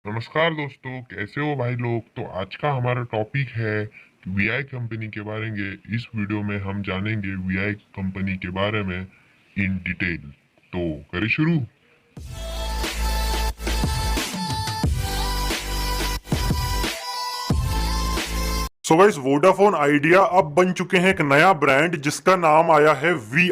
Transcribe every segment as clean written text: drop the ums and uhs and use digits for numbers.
नमस्कार दोस्तों, कैसे हो भाई लोग। तो आज का हमारा टॉपिक है वीआई कंपनी के बारे में। इस वीडियो में हम जानेंगे वीआई कंपनी के बारे में इन डिटेल। तो करें शुरू। सो गाइस, वोडाफोन आइडिया अब बन चुके हैं एक नया ब्रांड जिसका नाम आया है वी।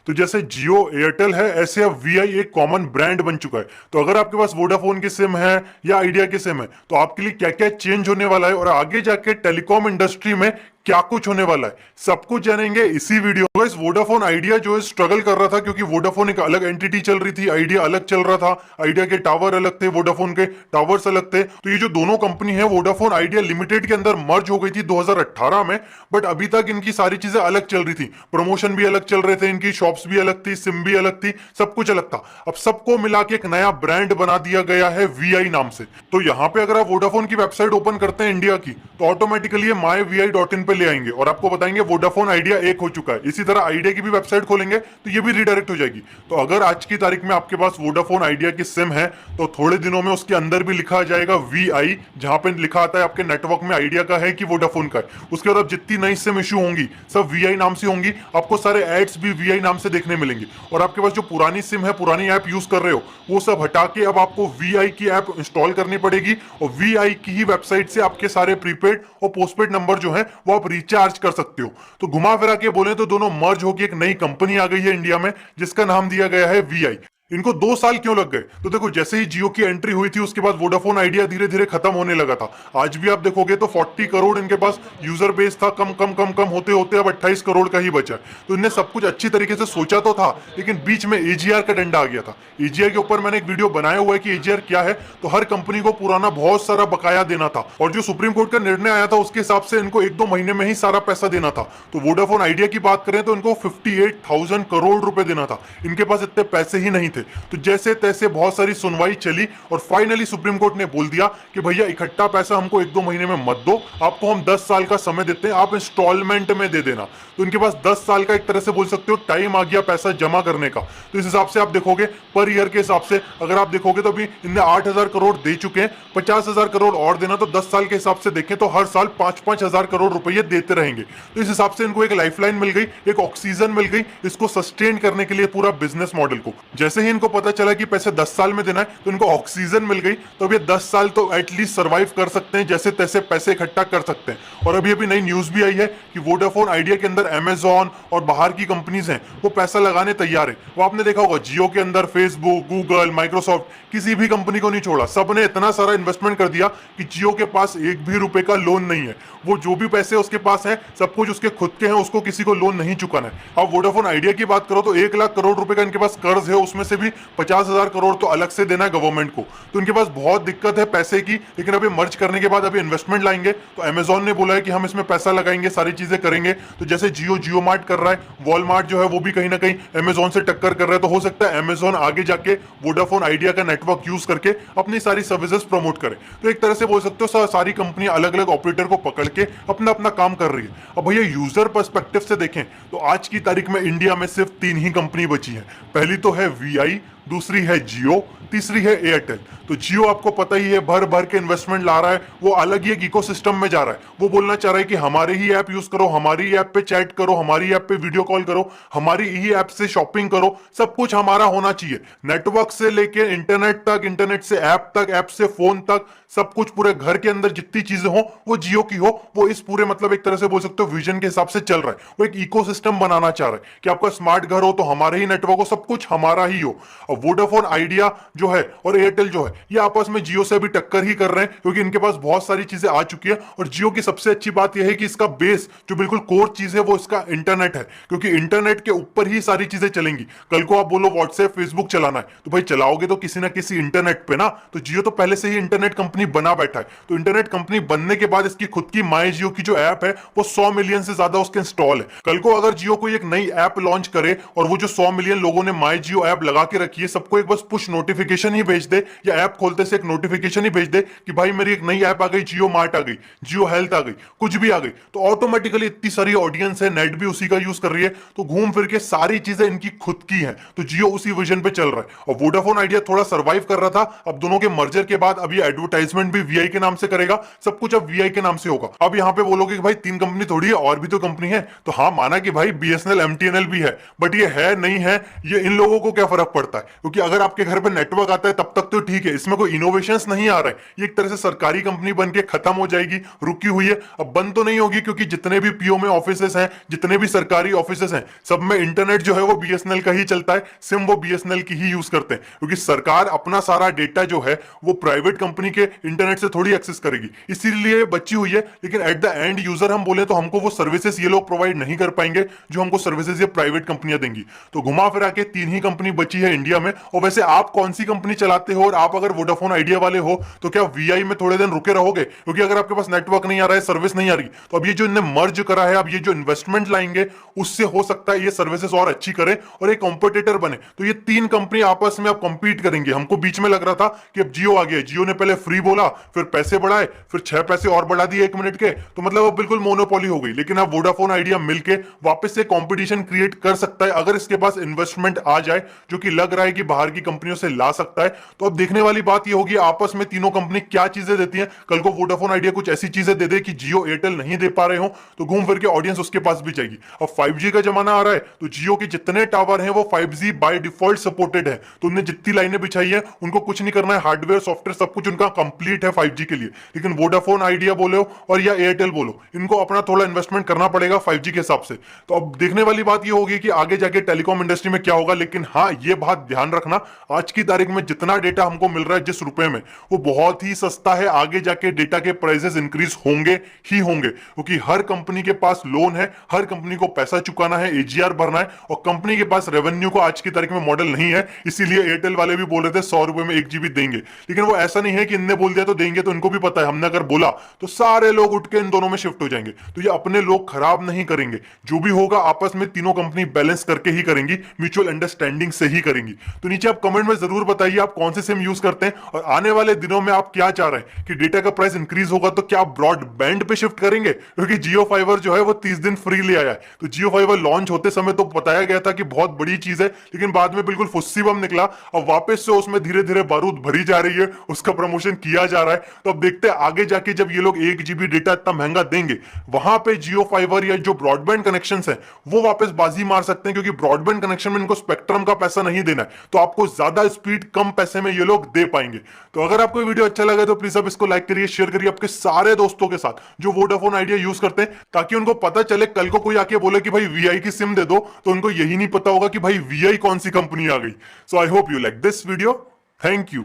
तो जैसे जियो एयरटेल है, ऐसे अब वी एक कॉमन ब्रांड बन चुका है। तो अगर आपके पास वोडाफोन की सिम है या आइडिया की सिम है, तो आपके लिए क्या क्या चेंज होने वाला है और आगे जाके टेलीकॉम इंडस्ट्री में क्या कुछ होने वाला है, सब कुछ जानेंगे इसी वीडियो में। इस वोडाफोन आइडिया जो है स्ट्रगल कर रहा था, क्योंकि वोडाफोन एक अलग एंटिटी चल रही थी, आइडिया अलग चल रहा था। आइडिया के टावर अलग थे, वोडाफोन के टावर्स अलग थे। तो ये जो दोनों कंपनी है वोडाफोन आइडिया लिमिटेड के अंदर मर्ज हो गई थी 2018 में। बट अभी तक इनकी सारी चीजें अलग चल रही थी, प्रमोशन भी अलग चल रहे थे, इनकी शॉप्स भी अलग थी, सिम भी अलग थी, सब कुछ अलग था। अब सबको मिला के एक नया ब्रांड बना दिया गया है वी नाम से। तो यहाँ पे अगर आप वोडाफोन की वेबसाइट ओपन करते हैं इंडिया की, तो ऑटोमेटिकली myvi.in पे ले आएंगे और आपको बताएंगे वोडाफोन आइडिया एक हो चुका है। इसी तरह आइडिया की भी वेबसाइट खोलेंगे तो ये भी रिडायरेक्ट हो जाएगी। तो अगर आज की तारीख में आपके पास वोडाफोन आइडिया की सिम है, तो थोड़े दिनों में उसके अंदर भी लिखा आ जाएगा वी। जहां पे लिखा आता है आपके नेटवर्क में आइडिया का है कि वोडाफोन का है। उसके बाद जितनी नई सिम इशू होंगी सब वी नाम से होंगी। आपको सारे एड्स भी वी नाम से देखने मिलेंगे। और आपके पास जो पुरानी सिम है, पुरानी ऐप यूज कर रहे हो, वो सब हटा के अब आपको वी की ऐप इंस्टॉल करनी पड़ेगी। और वी की ही वेबसाइट से आपके सारे प्रीपेड और पोस्टपेड नंबर जो है वो आप रिचार्ज कर सकते हो। तो घुमा फिरा के बोले तो दोनों मर्ज होकर एक नई कंपनी आ गई है इंडिया में, जिसका नाम दिया गया है वी। इनको 2 साल क्यों लग गए? तो देखो, जैसे ही जियो की एंट्री हुई थी उसके बाद वोडाफोन आइडिया धीरे धीरे खत्म होने लगा था। आज भी आप देखोगे तो 40 करोड़ इनके पास यूजर बेस था, कम कम कम कम होते होते अब 28 करोड़ का ही बचा है। तो इनने सब कुछ अच्छी तरीके से सोचा तो था, लेकिन बीच में एजीआर का डंडा आ गया था। एजीआर के ऊपर मैंने एक वीडियो बनाया हुआ है कि एजीआर क्या है। तो हर कंपनी को पुराना बहुत सारा बकाया देना था, और जो सुप्रीम कोर्ट का निर्णय आया था उसके हिसाब से इनको 1-2 महीने में ही सारा पैसा देना था। तो वोडाफोन आइडिया की बात करें तो इनको 58,000 करोड़ रुपए देना था। इनके पास इतने पैसे ही नहीं थे। तो जैसे तैसे बहुत सारी सुनवाई चली और फाइनली सुप्रीम कोर्ट ने बोल दिया कि भैया इकट्ठा पैसा हमको 1-2 महीने में मत दो, आपको हम 10 साल का समय देते हैं, आप इंस्टॉलमेंट में दे देना। तो इनके पास 10 साल का एक तरह से बोल सकते हो टाइम आ गया पैसा जमा करने का। तो इस हिसाब से आप देखोगे पर ईयर के हिसाब से अगर आप देखोगे तो अभी इनने 8,000 करोड़ दे चुके हैं, 50,000 करोड़ और देना। तो 10 साल के हिसाब से देखें तो हर साल 5-5 हजार करोड़ रुपए देते रहेंगे। तो इस हिसाब से इनको एक लाइफलाइन मिल गई, एक ऑक्सीजन मिल गई इसको सस्टेन करने के लिए पूरा बिजनेस मॉडल को। जैसे ही इनको पता चला कि पैसे 10 साल में देना है, तो इनको ऑक्सीजन मिल गई। तो अब ये 10 साल तो एटलीस्ट सर्वाइव कर सकते हैं, जैसे तैसे पैसे इकट्ठा कर सकते हैं। और अभी अभी नई न्यूज भी आई है कि वोडाफोन आइडिया के अंदर अमेजॉन और बाहर की कंपनीज हैं वो पैसा लगाने तैयार है। वो आपने देखा होगा जियो के अंदर फेसबुक, गूगल, माइक्रोसॉफ्ट किसी भी कंपनी को नहीं छोड़ा, सबने इतना सारा इन्वेस्टमेंट कर दिया कि जियो के पास एक भी रुपए का लोन नहीं है। वो जो भी पैसे उसके पास है सब कुछ उसके खुद के हैं, उसको किसी को लोन नहीं चुकाना है। अब वोडाफोन आइडिया की बात करो तो 1 लाख करोड़ रुपए का इनके पास कर्ज है, उसमें से भी 50,000 करोड़ तो अलग से देना है गवर्नमेंट को। तो इनके पास बहुत दिक्कत है पैसे की। लेकिन अभी मर्ज करने के बाद अभी इन्वेस्टमेंट लाएंगे, तो अमेजॉन ने बोला है कि हम इसमें पैसा लगाएंगे, सारी चीजें करेंगे। तो जैसे जियो मार्ट कर रहा है, वॉलमार्ट जो है वो भी कहीं ना कहीं अमेजॉन से टक्कर कर रहा है। तो हो सकता है अमेजॉन आगे जाके वोडाफोन आइडिया का नेटवर्क यूज करके अपनी सारी सर्विसेज प्रमोट करे। तो एक तरह से बोल सकते हो सारी कंपनियां अलग अलग ऑपरेटर को पकड़ के अपना अपना काम कर रही है। अब भैया यूजर पर्सपेक्टिव से देखें तो आज की तारीख में इंडिया में सिर्फ 3 ही कंपनी बची है। पहली तो है वी, दूसरी है जियो, तीसरी है एयरटेल। तो जियो आपको पता ही है भर भर के इन्वेस्टमेंट ला रहा है, वो अलग ही एक इकोसिस्टम में जा रहा है। वो बोलना चाह रहा है कि हमारे ही ऐप यूज करो, हमारी ऐप पे चैट करो, हमारी ऐप पे वीडियो कॉल करो, हमारी ही ऐप से शॉपिंग करो, सब कुछ हमारा होना चाहिए। नेटवर्क से लेके इंटरनेट तक, इंटरनेट से ऐप तक, ऐप से फोन तक, सब कुछ पूरे घर के अंदर जितनी चीजें हो वो जियो की हो। वो इस पूरे मतलब एक तरह से बोल सकते हो विजन के हिसाब से चल रहा है। वो एक इकोसिस्टम बनाना चाह रहा है कि आपका स्मार्ट घर हो तो हमारे ही नेटवर्क हो, सब कुछ हमारा ही हो। और वोडाफोन आइडिया जो है और एयरटेल जो है ये आपस में जियो से भी टक्कर ही कर रहे हैं, क्योंकि इनके पास बहुत सारी चीजें आ चुकी है। और जियो की सबसे अच्छी बात यह है कि इसका बेस जो बिल्कुल कोर चीज है वो इसका इंटरनेट है, क्योंकि इंटरनेट के ऊपर ही सारी चीजें चलेंगी। कल को आप बोलो व्हाट्सएप, फेसबुक चलाना है, तो भाई चलाओगे तो किसी ना किसी इंटरनेट पे ना। तो जियो तो पहले से ही इंटरनेट कंपनी बना बैठा है। तो इंटरनेट कंपनी बनने के बाद इसकी खुद की माई जियो की जो ऐप है वो 100 मिलियन से ज्यादा उसके इंस्टॉल है। कल को अगर जियो कोई एक नई ऐप लॉन्च करे और वो जो 100 मिलियन लोगों ने माई जियो ऐप लगा के रखी है ये सबको एक बस पुश नोटिफिकेशन ही भेज दे या ऐप खोलते से एक नोटिफिकेशन ही भेज दे कि भाई मेरी एक नई ऐप आ गई, जियो मार्ट आ गई, जियो हेल्थ आ गई, कुछ भी आ गई, तो ऑटोमेटिकली इतनी सारी ऑडियंस है, नेट भी उसी का यूज कर रही है, तो घूम फिर के सारी चीजें इनकी खुद की है। तो जियो उसी विजन पे चल रहा है और वोडाफोन आइडिया थोड़ा सर्वाइव कर रहा था। अब दोनों के मर्जर के बाद अब ये एडवर्टाइजमेंट भी वीआई के नाम से करेगा, सब कुछ अब वीआई के नाम से होगा। अब यहाँ पे बोलोगे कि भाई तीन कंपनी थोड़ी है, और भी तो कंपनी है। तो हाँ, माना कि भाई बीएसएनएल एमटीएनएल भी है, बट ये है नहीं है, ये इन लोगों को क्या फर्क पड़ता है, क्योंकि अगर आपके घर पे नेटवर्क आता है तब तक तो ठीक है, इसमें कोई इनोवेशंस नहीं आ रहे। ये एक तरह से सरकारी कंपनी बन के खत्म हो जाएगी, रुकी हुई है, अब बंद तो नहीं होगी, क्योंकि जितने भी पीओ में ऑफिसेस हैं, जितने भी सरकारी ऑफिसेस हैं, सब में इंटरनेट जो है वो बीएसएनएल का ही चलता है, सिम वो बीएसएनएल की ही यूज करते हैं, क्योंकि सरकार अपना सारा डेटा जो है वो प्राइवेट कंपनी के इंटरनेट से थोड़ी एक्सेस करेगी, इसीलिए बची हुई है। लेकिन एट द एंड यूजर हम बोले तो हमको वो सर्विसेज ये लोग प्रोवाइड नहीं कर पाएंगे जो हमको सर्विसेज ये प्राइवेट कंपनियां देंगी। तो घुमा फिरा के तीन ही कंपनी बची है इंडिया में। और वैसे आप कौन सी कंपनी चलाते हो, और आप अगर वोडाफोन आइडिया वाले हो तो क्या वीआई में थोड़े दिन रुके रहोगे? क्योंकि अगर आपके पास नेटवर्क नहीं आ रहा है, सर्विस नहीं आ रही, तो अब ये जो इन्हें मर्ज करा है, अब ये जो इन्वेस्टमेंट लाएंगे उससे हो सकता है ये सर्विसेज और अच्छी करे और एक कॉम्पिटिटर बने। तो ये तीन कंपनी आपस में अब कंपीट करेंगे। हमको बीच में लग रहा था कि अब जियो आ गया, जियो ने पहले फ्री बोला, फिर पैसे बढ़ाए, फिर 6 पैसे और बढ़ा दिए 1 मिनट के, तो मतलब अब बिल्कुल मोनोपोली हो गई। लेकिन अब वोडाफोन आइडिया मिलके वापस से कंपटीशन क्रिएट कर सकता है अगर इसके पास इन्वेस्टमेंट आ जाए, जो कि लग रहा है कि बाहर की कंपनियों से ला सकता है। तो अब देखने वाली बात ये होगी आपस में तीनों कंपनी क्या चीजें देती हैं। कल को वोडाफोन आइडिया कुछ ऐसी चीजें दे दे कि जियो एयरटेल नहीं दे पा रहे हो, तो घूम फिर के ऑडियंस उसके पास भी जाएगी। अब 5G का जमाना आ रहा है, तो जियो के जितने टावर हैं वो 5G बाय डिफॉल्ट सपोर्टेड है, तो उन्हें जितनी लाइनें बिछाई है उनको कुछ नहीं करना है, हार्डवेयर सॉफ्टवेयर सब कुछ उनका कंप्लीट है 5G के लिए। लेकिन वोडाफोन आइडिया बोलो और या एयरटेल बोलो, इनको अपना थोड़ा इन्वेस्टमेंट करना पड़ेगा 5G के हिसाब से। तो अब देखने वाली बात ये होगी कि आगे जाके टेलीकॉम इंडस्ट्री में क्या होगा। लेकिन हाँ, ये बात ध्यान रखना, आज की तारीख में जितना डेटा हमको मिल रहा है जिस रुपए में, वो बहुत ही सस्ता है। आगे जाके डेटा के प्राइसेस इंक्रीज होंगे ही होंगे, क्योंकि हर कंपनी के पास लोन है, हर कंपनी को पैसा चुकाना है, एजीआर भरना है, और कंपनी के पास रेवेन्यू को आज की तारीख में मॉडल नहीं है। इसीलिए एयरटेल वाले भी बोल रहे थे 100 रुपए में 1 GB देंगे, लेकिन वो ऐसा नहीं है कि इनने बोल दिया तो देंगे, तो इनको भी पता है हमने अगर बोला तो सारे लोग उठ के इन दोनों में शिफ्ट हो जाएंगे। तो ये अपने लोग खराब नहीं करेंगे, जो भी होगा आपस में तीनों कंपनी बैलेंस करके ही करेंगी, म्यूचुअल अंडरस्टैंडिंग से ही करेंगी। तो नीचे आप कमेंट में जरूर बताइए आप कौन से सिम यूज करते हैं, और आने वाले दिनों में आप क्या चाह रहे हैं कि डेटा का प्राइस इंक्रीज होगा तो क्या आप ब्रॉडबैंड पे शिफ्ट करेंगे? क्योंकि जियो फाइबर जो है वो 30 दिन फ्री ले आया है। तो जियो फाइबर लॉन्च होते समय तो बताया गया था कि बहुत बड़ी चीज है, लेकिन बाद में बिल्कुल फुस्सी बम निकला। अब वापस से उसमें धीरे धीरे बारूद भरी जा रही है, उसका प्रमोशन किया जा रहा है। तो अब देखते हैं आगे जाके जब ये लोग 1 GB डेटा इतना महंगा देंगे, वहां पे जियो फाइबर या जो ब्रॉडबैंड कनेक्शन है वो वापस बाजी मार सकते हैं, क्योंकि ब्रॉडबैंड कनेक्शन में इनको स्पेक्ट्रम का पैसा नहीं देना है, तो आपको ज्यादा स्पीड कम पैसे में ये लोग दे पाएंगे। तो अगर आपको वीडियो अच्छा लगे तो प्लीज आप इसको लाइक करिए, शेयर करिए आपके सारे दोस्तों के साथ जो वोडाफोन आइडिया यूज करते हैं, ताकि उनको पता चले। कल को कोई आके बोले कि भाई वीआई की सिम दे दो, तो उनको यही नहीं पता होगा कि भाई वीआई कौन सी कंपनी आ गई। So I hope you like this video, thank you.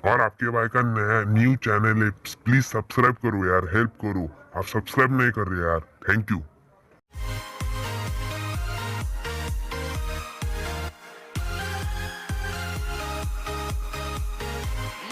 और आपके भाई का नया न्यू चैनल है, प्लीज सब्सक्राइब करो यार, हेल्प करो। आप सब्सक्राइब नहीं कर रहे यार, थैंक यू।